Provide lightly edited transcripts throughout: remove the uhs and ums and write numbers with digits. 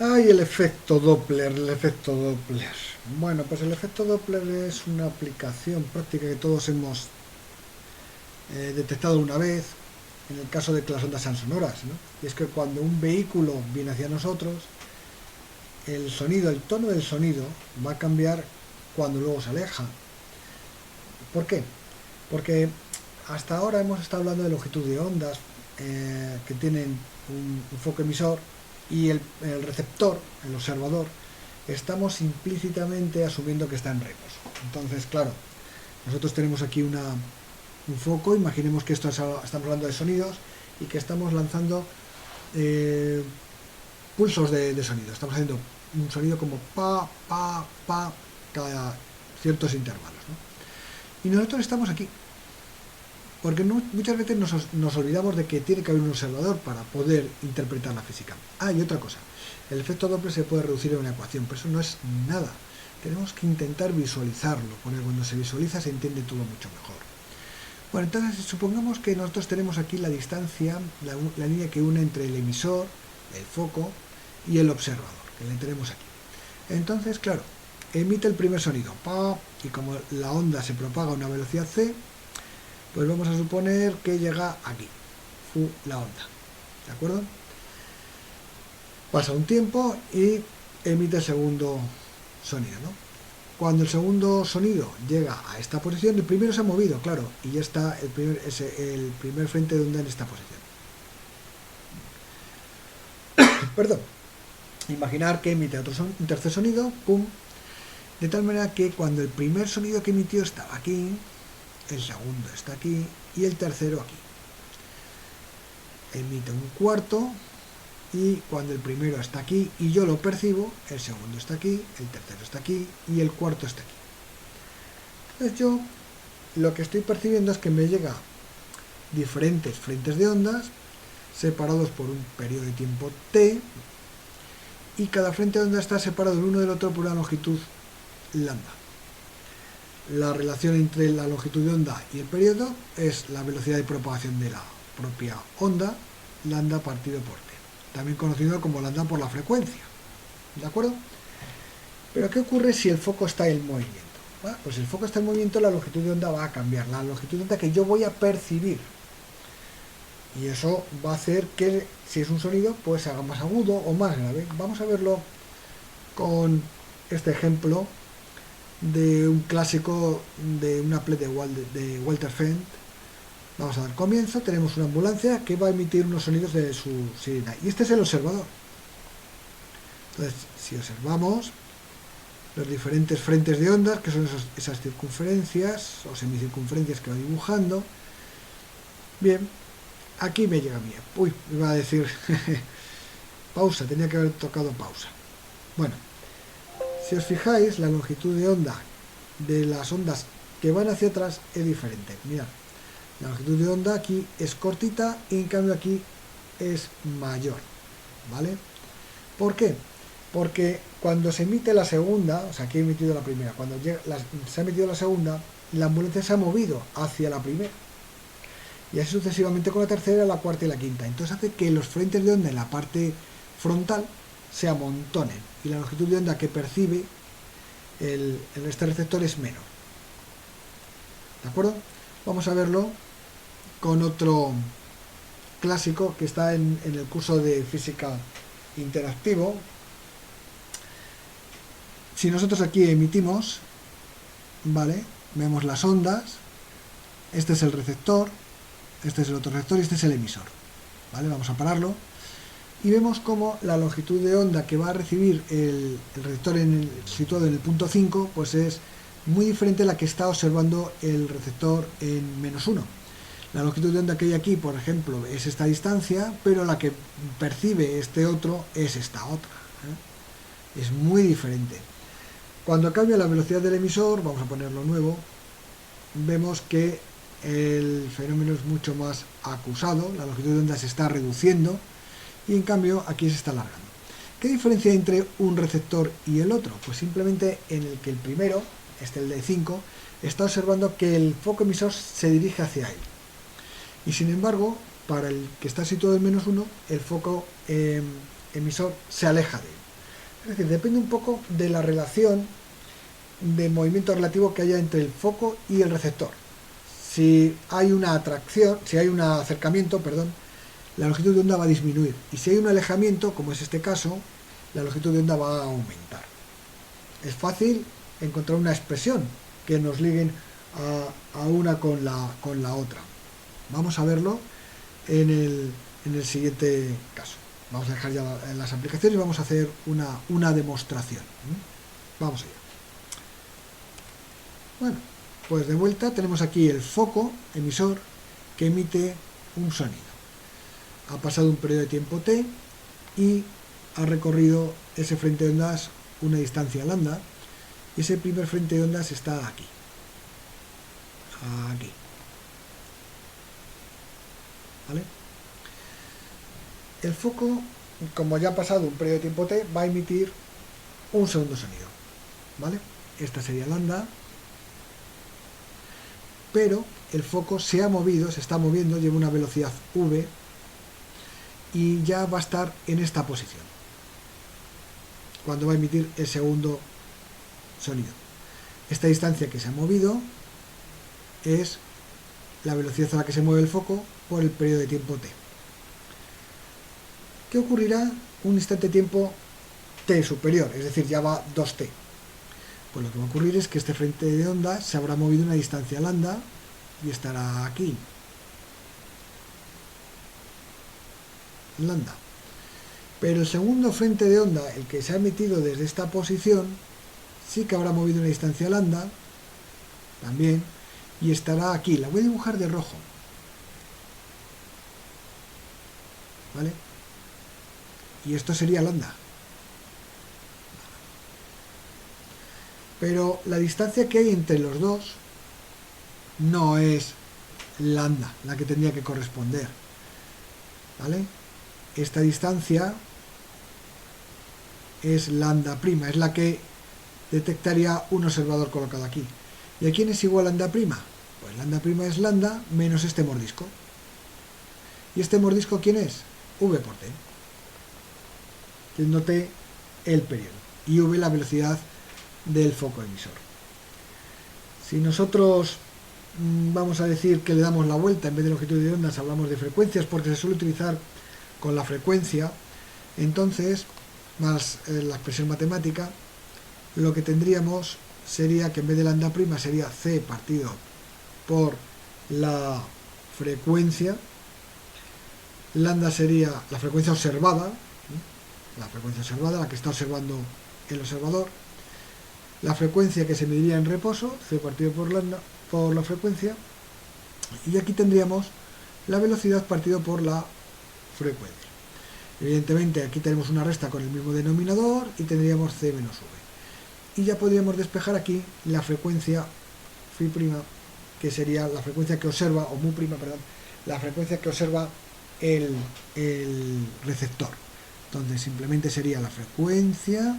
Ay, el efecto Doppler, el efecto Doppler. Bueno, pues el efecto Doppler es una aplicación práctica que todos hemos detectado una vez, en el caso de que las ondas sean sonoras, ¿no? Y es que cuando un vehículo viene hacia nosotros, el sonido, el tono del sonido va a cambiar cuando luego se aleja. ¿Por qué? Porque hasta ahora hemos estado hablando de longitud de ondas que tienen un foco emisor y el receptor, el observador, estamos implícitamente asumiendo que está en reposo. Entonces, claro, nosotros tenemos aquí un foco, imaginemos que estamos hablando de sonidos y que estamos lanzando eh, pulsos de sonido. Estamos haciendo un sonido como pa, pa, pa, cada ciertos intervalos, ¿no? Y nosotros estamos aquí, porque muchas veces nos olvidamos de que tiene que haber un observador para poder interpretar la física. Ah, y otra cosa, el efecto Doppler se puede reducir en una ecuación, pero eso no es nada. Tenemos que intentar visualizarlo, porque cuando se visualiza se entiende todo mucho mejor. Bueno, entonces supongamos que nosotros tenemos aquí la distancia, la línea que une entre el emisor, el foco, y el observador, que le tenemos aquí. Entonces, claro, emite el primer sonido, pa, y como la onda se propaga a una velocidad c, pues vamos a suponer que llega aquí, la onda, ¿de acuerdo? Pasa un tiempo y emite el segundo sonido, ¿no? Cuando el segundo sonido llega a esta posición, el primero se ha movido, claro, y ya está el primer frente de onda en esta posición. Perdón. Imaginar que emite un tercer sonido, pum, de tal manera que cuando el primer sonido que emitió estaba aquí, el segundo está aquí y el tercero aquí. Emite un cuarto y cuando el primero está aquí y yo lo percibo, el segundo está aquí, el tercero está aquí y el cuarto está aquí. Entonces yo lo que estoy percibiendo es que me llega diferentes frentes de ondas separados por un periodo de tiempo t y cada frente de onda está separado el uno del otro por una longitud lambda. La relación entre la longitud de onda y el periodo es la velocidad de propagación de la propia onda, lambda partido por t, también conocido como lambda por la frecuencia, ¿de acuerdo? Pero ¿qué ocurre si el foco está en movimiento? Bueno, pues si el foco está en movimiento, la longitud de onda va a cambiar, la longitud de onda que yo voy a percibir, y eso va a hacer que si es un sonido pues se haga más agudo o más grave. Vamos a verlo con este ejemplo de un clásico de una play de Walter Fent. Vamos a dar comienzo, tenemos una ambulancia que va a emitir unos sonidos de su sirena y este es el observador. Entonces, si observamos los diferentes frentes de ondas, que son esas circunferencias o semicircunferencias que va dibujando, bien, aquí me llega a mí. Uy, me iba a decir pausa, tenía que haber tocado pausa. Bueno, si os fijáis, la longitud de onda de las ondas que van hacia atrás es diferente. Mirad, la longitud de onda aquí es cortita y en cambio aquí es mayor, ¿vale? ¿Por qué? Porque cuando se emite la segunda, o sea, aquí he emitido la primera, cuando se ha emitido la segunda, la ambulancia se ha movido hacia la primera. Y así sucesivamente con la tercera, la cuarta y la quinta. Entonces hace que los frentes de onda en la parte frontal se amontonen y la longitud de onda que percibe este receptor es menor. ¿De acuerdo? Vamos a verlo con otro clásico que está en el curso de física interactivo. Si nosotros aquí emitimos, ¿vale? Vemos las ondas, este es el receptor, este es el otro receptor y este es el emisor, ¿vale? Vamos a pararlo y vemos como la longitud de onda que va a recibir el receptor situado en el punto 5 pues es muy diferente a la que está observando el receptor en -1. La longitud de onda que hay aquí, por ejemplo, es esta distancia, pero la que percibe este otro es esta otra, ¿eh? Es muy diferente. Cuando cambia la velocidad del emisor, vamos a ponerlo nuevo, vemos que el fenómeno es mucho más acusado, la longitud de onda se está reduciendo y en cambio aquí se está alargando. ¿Qué diferencia hay entre un receptor y el otro? Pues simplemente en el que el primero, el de 5, está observando que el foco emisor se dirige hacia él. Y sin embargo, para el que está situado en -1, el foco emisor se aleja de él. Es decir, depende un poco de la relación de movimiento relativo que haya entre el foco y el receptor. Si hay una atracción, si hay un acercamiento, perdón, la longitud de onda va a disminuir. Y si hay un alejamiento, como es este caso, la longitud de onda va a aumentar. Es fácil encontrar una expresión que nos liguen a una con la otra. Vamos a verlo en el siguiente caso. Vamos a dejar ya las aplicaciones y vamos a hacer una demostración. Vamos allá. Bueno, pues de vuelta tenemos aquí el foco emisor que emite un sonido. Ha pasado un periodo de tiempo t y ha recorrido ese frente de ondas una distancia lambda, y ese primer frente de ondas está aquí. Aquí. ¿Vale? El foco, como ya ha pasado un periodo de tiempo t, va a emitir un segundo sonido. ¿Vale? Esta sería lambda, pero el foco se ha movido, se está moviendo, lleva una velocidad v y ya va a estar en esta posición cuando va a emitir el segundo sonido. Esta distancia que se ha movido es la velocidad a la que se mueve el foco por el periodo de tiempo t. ¿Qué ocurrirá un instante de tiempo t superior? Es decir, ya va 2t. Pues lo que va a ocurrir es que este frente de onda se habrá movido una distancia lambda y estará aquí. Lambda. Pero el segundo frente de onda, el que se ha emitido desde esta posición, sí que habrá movido una distancia lambda, también, y estará aquí. La voy a dibujar de rojo. ¿Vale? Y esto sería lambda. Pero la distancia que hay entre los dos no es lambda, la que tendría que corresponder. ¿Vale? Esta distancia es lambda prima, es la que detectaría un observador colocado aquí. ¿Y a quién es igual lambda prima? Pues lambda prima es lambda menos este mordisco. ¿Y este mordisco quién es? V por t. Siendo t el periodo y v la velocidad del foco emisor. Si nosotros vamos a decir que le damos la vuelta, en vez de longitud de ondas hablamos de frecuencias porque se suele utilizar con la frecuencia, entonces más la expresión matemática, lo que tendríamos sería que en vez de lambda prima sería c partido por la frecuencia. Lambda sería la frecuencia observada, la que está observando el observador. La frecuencia que se mediría en reposo, c partido por lambda, por la frecuencia, y aquí tendríamos la velocidad partido por la frecuencia. Evidentemente aquí tenemos una resta con el mismo denominador y tendríamos c menos v. Y ya podríamos despejar aquí la frecuencia phi', que sería la frecuencia que observa, o mu', perdón, la frecuencia que observa el receptor. Entonces simplemente sería la frecuencia,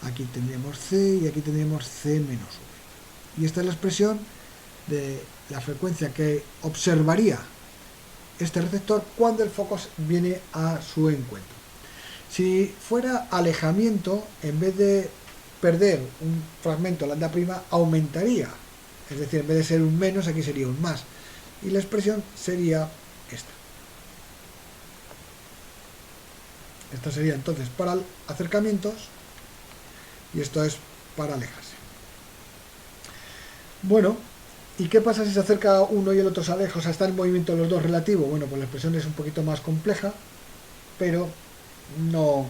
aquí tendríamos c y aquí tendríamos c menos v. Y esta es la expresión de la frecuencia que observaría este receptor cuando el foco viene a su encuentro. Si fuera alejamiento, en vez de perder un fragmento lambda prima, aumentaría. Es decir, en vez de ser un menos, aquí sería un más. Y la expresión sería esta. Esto sería entonces para acercamientos y esto es para alejarse. Bueno, ¿y qué pasa si se acerca uno y el otro se aleja? O sea, está en movimiento los dos relativo. Bueno, pues la expresión es un poquito más compleja, pero no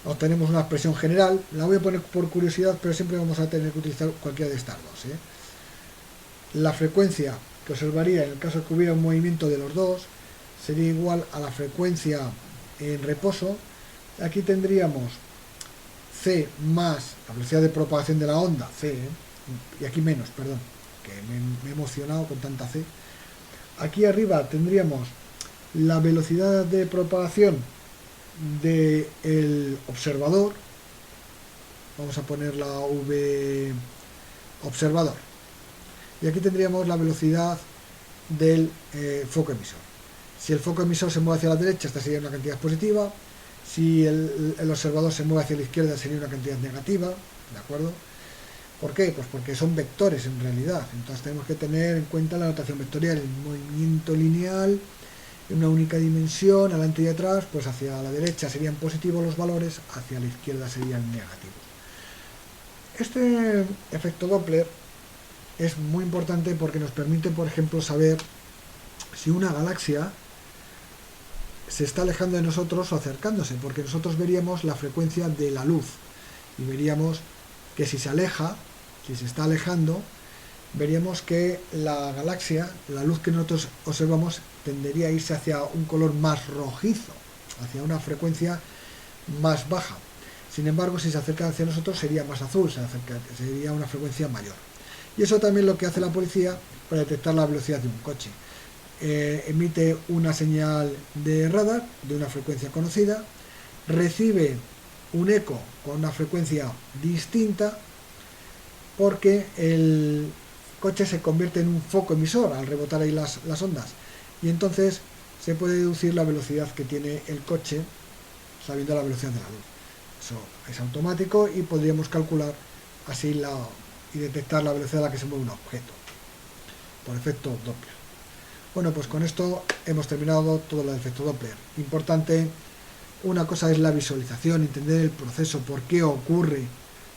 obtenemos una expresión general. La voy a poner por curiosidad, pero siempre vamos a tener que utilizar cualquiera de estas dos. La frecuencia que observaría en el caso de que hubiera un movimiento de los dos sería igual a la frecuencia en reposo. Aquí tendríamos c más la velocidad de propagación de la onda, c, y aquí menos, perdón, que me he emocionado con tanta c. Aquí arriba tendríamos la velocidad de propagación del observador, vamos a poner la v observador, y aquí tendríamos la velocidad del foco emisor. Si el foco emisor se mueve hacia la derecha, esta sería una cantidad positiva. Si el observador se mueve hacia la izquierda sería una cantidad negativa, ¿de acuerdo? ¿Por qué? Pues porque son vectores en realidad. Entonces tenemos que tener en cuenta la notación vectorial, el movimiento lineal en una única dimensión, adelante y atrás, pues hacia la derecha serían positivos los valores, hacia la izquierda serían negativos. Este efecto Doppler es muy importante porque nos permite, por ejemplo, saber si una galaxia se está alejando de nosotros o acercándose, porque nosotros veríamos la frecuencia de la luz y veríamos que si se aleja, si se está alejando, veríamos que la galaxia, la luz que nosotros observamos, tendería a irse hacia un color más rojizo, hacia una frecuencia más baja. Sin embargo, si se acerca hacia nosotros sería más azul, sería una frecuencia mayor. Y eso también es lo que hace la policía para detectar la velocidad de un coche. Emite una señal de radar de una frecuencia conocida, recibe un eco con una frecuencia distinta, porque el coche se convierte en un foco emisor al rebotar ahí las ondas, y entonces se puede deducir la velocidad que tiene el coche sabiendo la velocidad de la luz. Eso es automático y podríamos calcular así y detectar la velocidad a la que se mueve un objeto por efecto Doppler. Bueno, pues con esto hemos terminado todo lo del efecto Doppler. Importante, una cosa es la visualización, entender el proceso, por qué ocurre,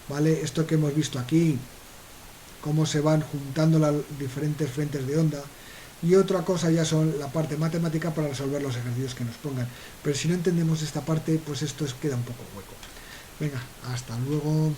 ¿vale? Esto que hemos visto aquí, cómo se van juntando las diferentes frentes de onda, y otra cosa ya son la parte matemática para resolver los ejercicios que nos pongan. Pero si no entendemos esta parte, pues esto queda un poco hueco. Venga, hasta luego.